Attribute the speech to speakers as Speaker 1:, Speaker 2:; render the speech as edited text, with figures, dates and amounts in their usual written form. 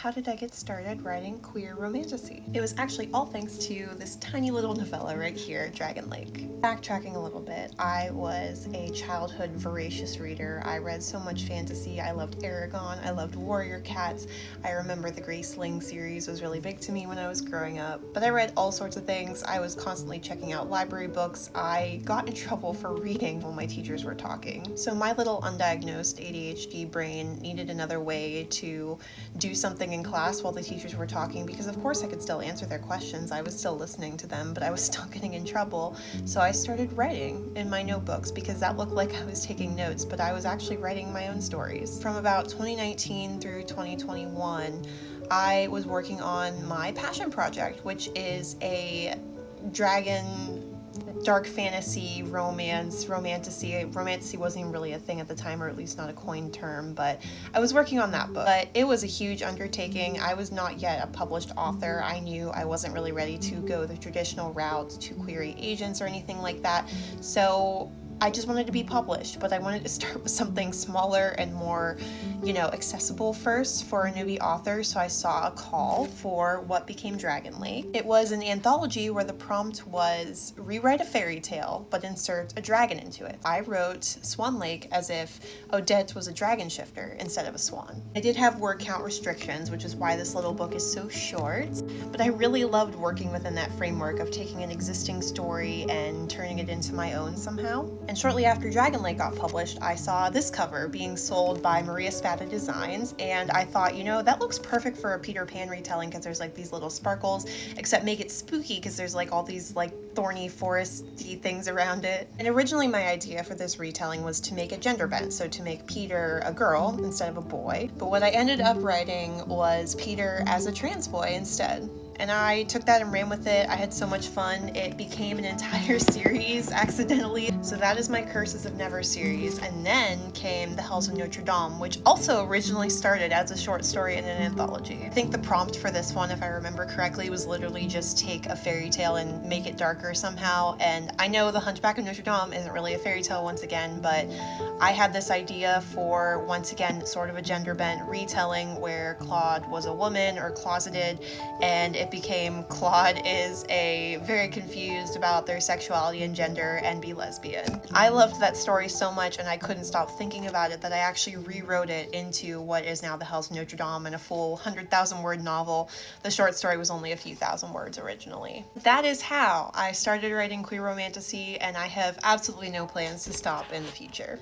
Speaker 1: how did I get started writing queer romantasy? It was actually all thanks to this tiny little novella right here, Dragon Lake. Backtracking a little bit, I was a childhood voracious reader. I read so much fantasy. I loved Aragon, I loved warrior cats. I remember the Graceling series was really big to me when I was growing up. But I read all sorts of things. I was constantly checking out library books. I got in trouble for reading while my teachers were talking. So my little undiagnosed ADHD brain needed another way to do something in class while the teachers were talking, because of course I could still answer their questions. I was still listening to them, but I was still getting in trouble. So I started writing in my notebooks because that looked like I was taking notes, but I was actually writing my own stories. From about 2019 through 2021, I was working on my passion project, which is a dragon dark fantasy romance. Romantasy wasn't even really a thing at the time, or at least not a coined term, but I was working on that book. But it was a huge undertaking. I was not yet a published author. I knew I wasn't really ready to go the traditional route to query agents or anything like that. So I just wanted to be published, but I wanted to start with something smaller and more, accessible first for a newbie author. So I saw a call for what became Dragon Lake. It was an anthology where the prompt was rewrite a fairy tale, but insert a dragon into it. I wrote Swan Lake as if Odette was a dragon shifter instead of a swan. I did have word count restrictions, which is why this little book is so short, but I really loved working within that framework of taking an existing story and turning it into my own somehow. And shortly after Dragon Lake got published, I saw this cover being sold by Maria Spada Designs, and I thought, that looks perfect for a Peter Pan retelling, because there's these little sparkles, except make it spooky because there's all these thorny foresty things around it. And originally my idea for this retelling was to make a gender bent, so to make Peter a girl instead of a boy. But what I ended up writing was Peter as a trans boy instead. And I took that and ran with it. I had so much fun. It became an entire series accidentally. So that is my Curses of Never series. And then came The Hells of Notre Dame, which also originally started as a short story in an anthology. I think the prompt for this one, if I remember correctly, was literally just take a fairy tale and make it darker somehow. And I know The Hunchback of Notre Dame isn't really a fairy tale once again, but I had this idea for, once again, sort of a gender bent retelling where Claude was a woman or closeted, and it became Claude is very confused about their sexuality and gender and be lesbian. I loved that story so much, and I couldn't stop thinking about it, that I actually rewrote it into what is now The Hells of Notre Dame, and a full 100,000 word novel. The short story was only a few thousand words originally. That is how I started writing queer romantasy, and I have absolutely no plans to stop in the future.